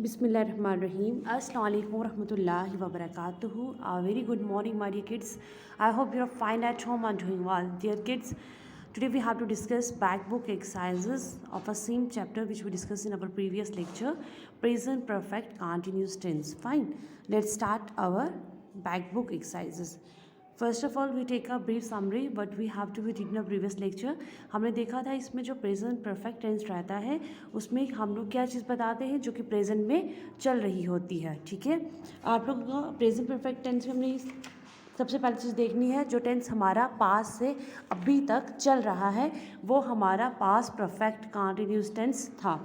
Bismillahirrahmanirrahim. Assalamu alaikum warahmatullahi wabarakatuh. A very good morning, my dear kids. I hope you're fine at home and doing well. Dear kids, today we have to discuss back book exercises of a same chapter which we discussed in our previous lecture, present perfect continuous tense. Fine. Let's start our back book exercises. First of all we take a brief summary but we have to be read in previous lecture. हमने देखा था इसमें जो present perfect tense रहता है उसमें हम लोग क्या चीज़ बताते हैं जो कि प्रेजेंट में चल रही होती है. ठीक है, आप लोग प्रेजेंट परफेक्ट टेंस में हमने सबसे पहली चीज़ देखनी है जो टेंस हमारा पास से अभी तक चल रहा है वो हमारा पास परफेक्ट कंटिन्यूस टेंस था.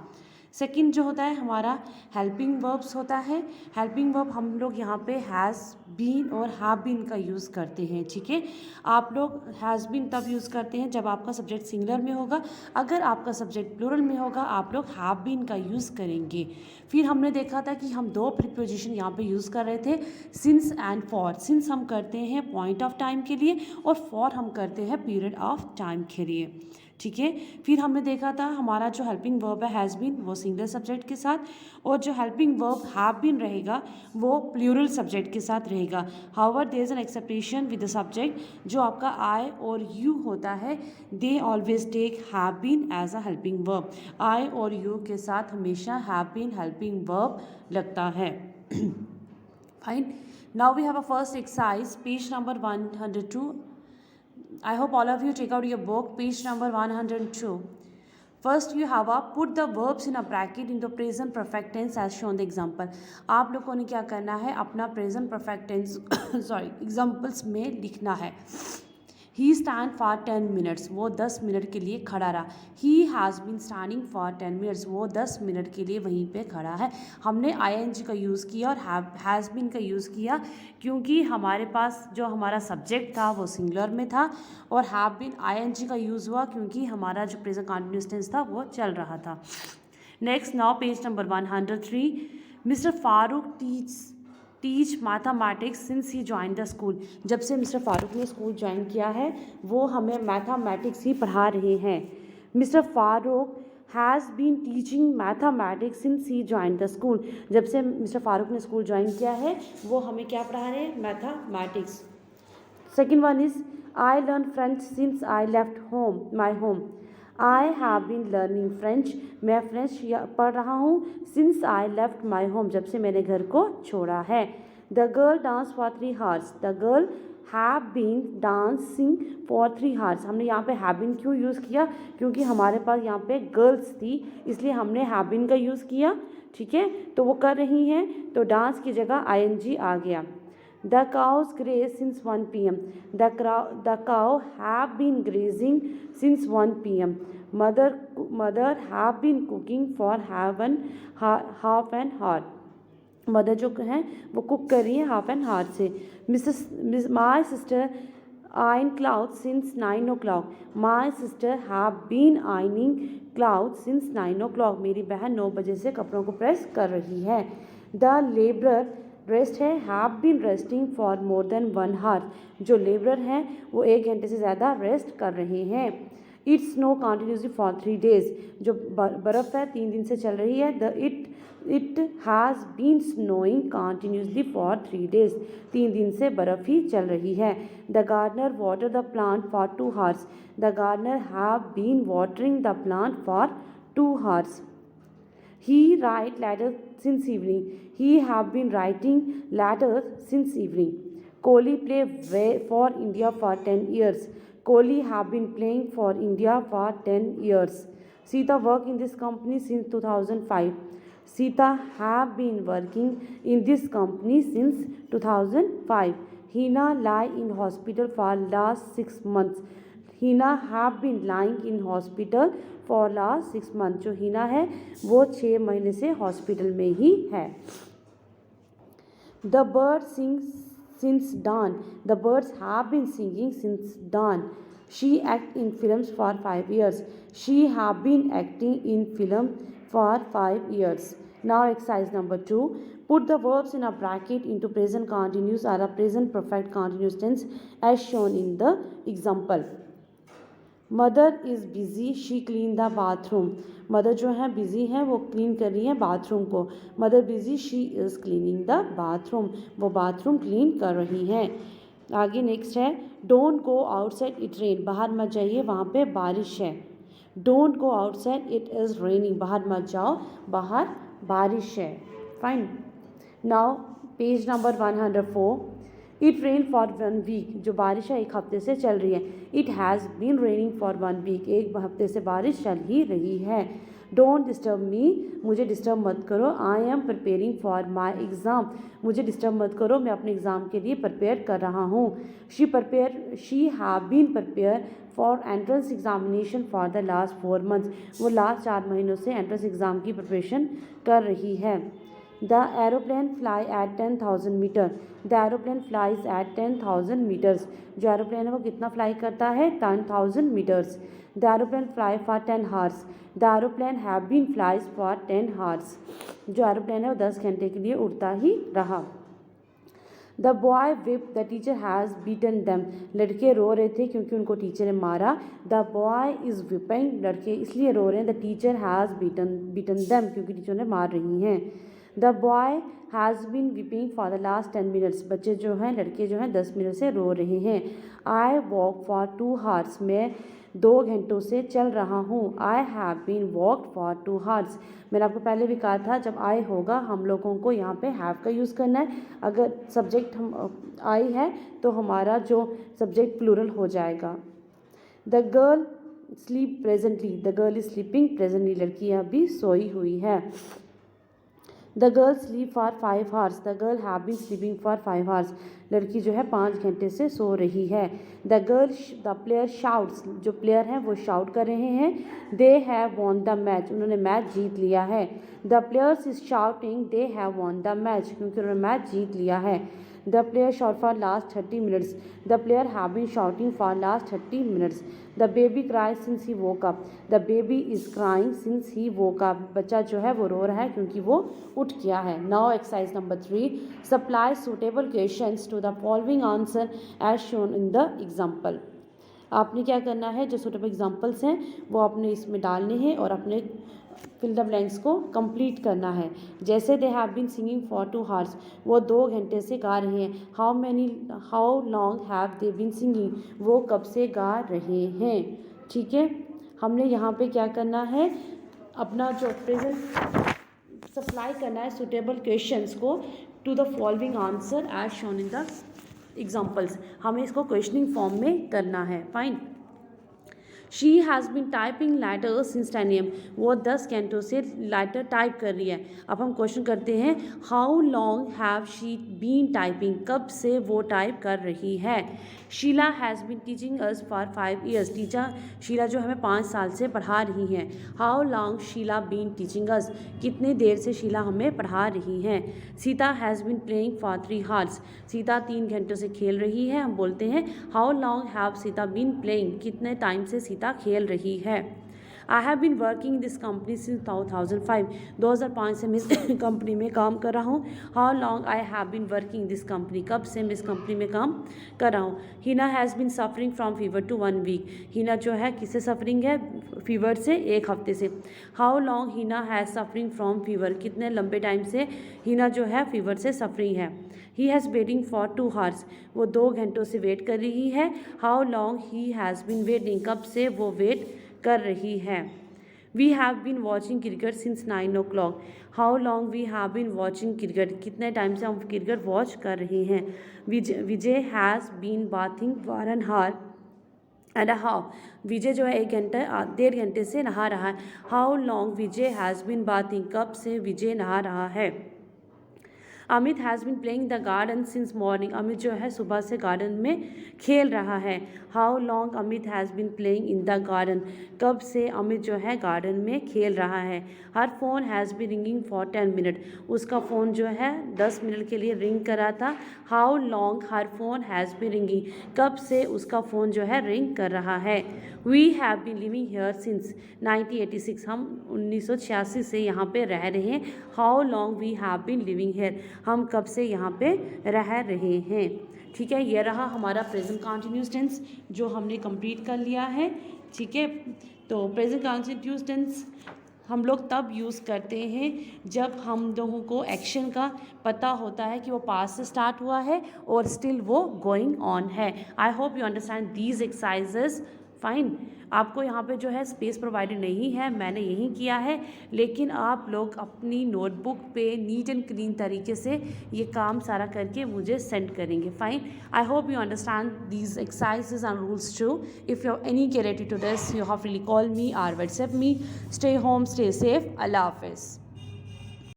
सेकंड जो होता है हमारा हेल्पिंग वर्ब्स होता है. हेल्पिंग वर्ब हम लोग यहाँ पे हैज़ बीन और हैव बीन का यूज़ करते हैं. ठीक है, आप लोग हैज़ बीन तब यूज़ करते हैं जब आपका सब्जेक्ट सिंगुलर में होगा. अगर आपका सब्जेक्ट प्लूरल में होगा आप लोग हैव बीन का यूज़ करेंगे. फिर हमने देखा था कि हम दो प्रीपोजिशन यहाँ पे यूज़ कर रहे थे, सिंस एंड फॉर. सिंस हम करते हैं पॉइंट ऑफ टाइम के लिए और फॉर हम करते हैं पीरियड ऑफ टाइम के लिए. ठीक है, फिर हमने देखा था हमारा जो हेल्पिंग वर्ब है हैज़ बीन वो सिंगुलर सब्जेक्ट के साथ और जो हेल्पिंग वर्ब हैव बीन रहेगा वो प्लूरल सब्जेक्ट के साथ रहेगा. However there is an exception with the subject. जो आपका आई और यू होता है they always take have been as a helping verb. I और यू के साथ हमेशा हैव बीन हेल्पिंग वर्ब लगता है. Fine. Now we have a first exercise page number 102. I hope all of you take out your book, page number 102. First you have put the verbs in a bracket in the present perfect tense as shown the example. आप लोगों ने क्या करना है अपना present perfect tense examples में लिखना है. ही स्टैंड फॉर 10 मिनट्स वो 10 मिनट के लिए खड़ा रहा. He has been standing for 10 minutes वो 10 मिनट के लिए वहीं पे खड़ा है. हमने ING का यूज़ किया और हैज़ बीन का यूज़ किया क्योंकि हमारे पास जो हमारा सब्जेक्ट था वो सिंगुलर में था और हैव बीन ING का यूज़ हुआ क्योंकि हमारा जो प्रेजेंट कंटिन्यूअस टेंस था वो चल रहा था. Next now page number 103. Mister Farooq teach mathematics since he join the school. जब से मिस्टर फारूक ने स्कूल ज्वाइन किया है वो हमें मैथामेटिक्स ही पढ़ा रहे हैं. Mister Farooq has been teaching mathematics since he join the school. जब से मिस्टर फारूक ने स्कूल ज्वाइन किया है वो हमें क्या पढ़ा रहे हैं, mathematics. Second one is I learn French since I left home my home. I have been learning French मैं फ्रेंच पढ़ रहा हूँ since I left my home जब से मैंने घर को छोड़ा है. The girl dance for 3 hours. The girl have been dancing for 3 hours. हमने यहाँ पे हैव बीन क्यों यूज़ किया क्योंकि हमारे पास यहाँ पे गर्ल्स थी इसलिए हमने हैव बीन का यूज़ किया. ठीक है, तो वो कर रही हैं तो डांस की जगह ING आ गया. The cows graze since 1 p.m. The cow have been grazing since 1 p.m. Mother have been cooking for half an hour. Mother जो है वो कुक कर रही है हाफ एन हावर से. My sister iron clothes since 9 o'clock. My sister have been ironing clothes since 9 o'clock. मेरी बहन 9 बजे से कपड़ों को प्रेस कर रही है. द लेबरर रेस्ट है have been resting for more than 1 hour. जो लेबरर हैं वो 1 घंटे से ज़्यादा रेस्ट कर रहे हैं. It snow continuously for 3 days. जो बर्फ़ है 3 दिन से चल रही है. It has been snowing continuously for 3 days. 3 दिन से बर्फ़ ही चल रही है. The gardener water the plant for 2 hours. The gardener have been watering the plant for 2 hours. He write letters since evening. He have been writing letters since evening. Kohli play for India for 10 years. Kohli have been playing for India for 10 years. Sita work in this company since 2005. Sita have been working in this company since 2005. Hina lie in hospital for last 6 months. Heena have been lying in hospital for last 6 months. जो हीना है वो 6 महीने से hospital में ही है. The bird sings since dawn. The birds have been singing since dawn. She act in films for 5 years. She have been acting in film for 5 years. Now exercise number 2. Put the verbs in a bracket into present continuous or a present perfect continuous tense as shown in the example. Mother is busy she clean the bathroom. Mother जो है busy है, वो clean कर रही है bathroom को। Mother busy she is cleaning the bathroom, वो bathroom clean कर रही हैं। आगे नेक्स्ट है don't go outside it rain, बाहर मत जाइए वहाँ पे बारिश है। Don't go outside it is raining, बाहर मत जाओ बाहर बारिश है। Fine. Now page number 104। It rain for 1 week, जो बारिश है 1 हफ्ते से चल रही है। It has been raining for 1 week, 1 हफ्ते से बारिश चल ही रही है। डोंट डिस्टर्ब मी, मुझे डिस्टर्ब मत करो। I am preparing for my exam, मुझे डिस्टर्ब मत करो, मैं अपने एग्ज़ाम के लिए प्रिपेयर कर रहा हूँ। She have been prepare for entrance examination for the last 4 months, वो लास्ट 4 महीनों से एंट्रेंस एग्ज़ाम की प्रिपरेशन कर रही है। The aeroplane fly at 10,000 metre, the aeroplane flies at 10,000 metres, जो एरोप्लेन है वो कितना फ्लाई करता है 10,000 metres. The aeroplane fly for 10 hours, the aeroplane have been flies for 10 hours, जो एरोप्लेन है वो 10 घंटे के लिए उड़ता ही रहा। The boy weep the teacher has beaten them, लड़के रो रहे थे क्योंकि उनको टीचर ने मारा। द बॉय इज़ विपिंग, लड़के इसलिए रो रहे हैं। The teacher has beaten them, क्योंकि टीचर ने मार रही हैं। The boy has been weeping for the last 10 minutes, बच्चे जो हैं लड़के जो हैं 10 मिनट से रो रहे हैं। आई वॉक फॉर 2 हार्स, मैं 2 घंटों से चल रहा हूँ। I have been walked for 2 hours, मैंने आपको पहले भी कहा था जब आई होगा हम लोगों को यहाँ पे हैव का यूज़ करना है। अगर सब्जेक्ट हम आई है तो हमारा जो सब्जेक्ट प्लूरल हो जाएगा। The girl sleep presently, the girl is sleeping presently, लड़की अभी सोई हुई है। The girl sleep for 5 hours, the girl have been sleeping for 5 hours, लड़की जो है 5 घंटे से सो रही है। द प्लेयर शाउट्स, जो प्लेयर हैं वो शाउट कर रहे हैं। They have won the match, उन्होंने मैच जीत लिया है। The players is shouting they have won the match, क्योंकि उन्होंने मैच जीत लिया है। The player shot for last 30 minutes, the player have been shouting for last 30 minutes. The baby cry since he woke up, the baby is crying since he woke up, बच्चा जो है वो रो रहा है क्योंकि वो उठ गया है। Now exercise number 3, supply suitable questions to the following answer as shown in the example. आपने क्या करना है, जो सुटेबल एग्जाम्पल्स हैं वो आपने इसमें डालने हैं और अपने फिल द ब्लैंक्स को कंप्लीट करना है। जैसे they have been singing for 2 hours, वो 2 घंटे से गा रहे हैं। How long have they been singing, वो कब से गा रहे हैं। ठीक है, हमने यहाँ पे क्या करना है, अपना जो प्रेजेंट सप्लाई करना है सुटेबल क्वेश्चंस को to the following answer as shown in the examples, हमें इसको क्वेश्चनिंग फॉर्म में करना है। Fine. She has been typing letter since 10 AM, वो 10 घंटों से लेटर टाइप कर रही है। अब हम क्वेश्चन करते हैं, how long have she been typing, कब से वो टाइप कर रही है। Sheela has been teaching us for 5 years, teacher Sheela जो हमें 5 साल से पढ़ा रही हैं। How long Sheela been teaching us, कितनी देर से शीला हमें पढ़ा रही हैं। Sita has been playing for 3 hours, Sita 3 घंटों से खेल रही है। हम बोलते हैं how long have Sita been playing, कितने टाइम से सीता खेल रही है। I have been working in this company since 2005, 2005 से मैं इस कंपनी में काम कर रहा हूँ। How long I have been working this company, कब से मैं इस कंपनी में काम कर रहा हूँ। Heena has been suffering from fever to 1 week, Heena जो है किससे सफरिंग है, फीवर से 1 हफ्ते से। How long Heena has suffering from fever, कितने लंबे टाइम से हीना जो है फीवर से सफरिंग है। He has waiting for 2 hours, वो 2 घंटों से वेट कर रही है। How long he has been waiting, कब से वो वेट कर रही है। We have been watching cricket since 9 o'clock, how long we have been watching cricket, कितने टाइम से हम क्रिकेट वॉच कर रहे हैं। Vijay has been bathing for an hour and how, Vijay जो है 1 घंटा 1.5 घंटे से नहा रहा है। How long Vijay has been bathing, कब से विजय नहा रहा है। Amit has been playing the garden since morning, Amit जो है सुबह से गार्डन में खेल रहा है। How long Amit has been playing in the garden, कब से अमित जो है गार्डन में खेल रहा है। Her phone has been ringing for 10 minutes, उसका फ़ोन जो है 10 मिनट के लिए रिंग करा था। How long her phone has been ringing, कब से उसका फ़ोन जो है रिंग कर रहा है। We have been living here since 1986, हम 1986 से यहाँ पे रह रहे हैं। How long we have been living here, हम कब से यहाँ पे रह रहे हैं। ठीक है, ये रहा हमारा प्रेजेंट कंटिन्यूअस टेंस जो हमने कंप्लीट कर लिया है। ठीक है। तो प्रेजेंट कंटिन्यूअस टेंस हम लोग तब यूज़ करते हैं जब हम लोगों को एक्शन का पता होता है कि वो पास्ट से स्टार्ट हुआ है और स्टिल वो गोइंग ऑन है। आई hope you understand these exercises fine. आपको यहाँ पे जो है स्पेस प्रोवाइडेड नहीं है, मैंने यही किया है, लेकिन आप लोग अपनी नोटबुक पे नीट एंड क्लीन तरीके से ये काम सारा करके मुझे सेंड करेंगे। Fine. I hope you understand these exercises and rules too. If you have any clarity to this, you have really call me or WhatsApp me. Stay home, stay safe. Allah Hafiz.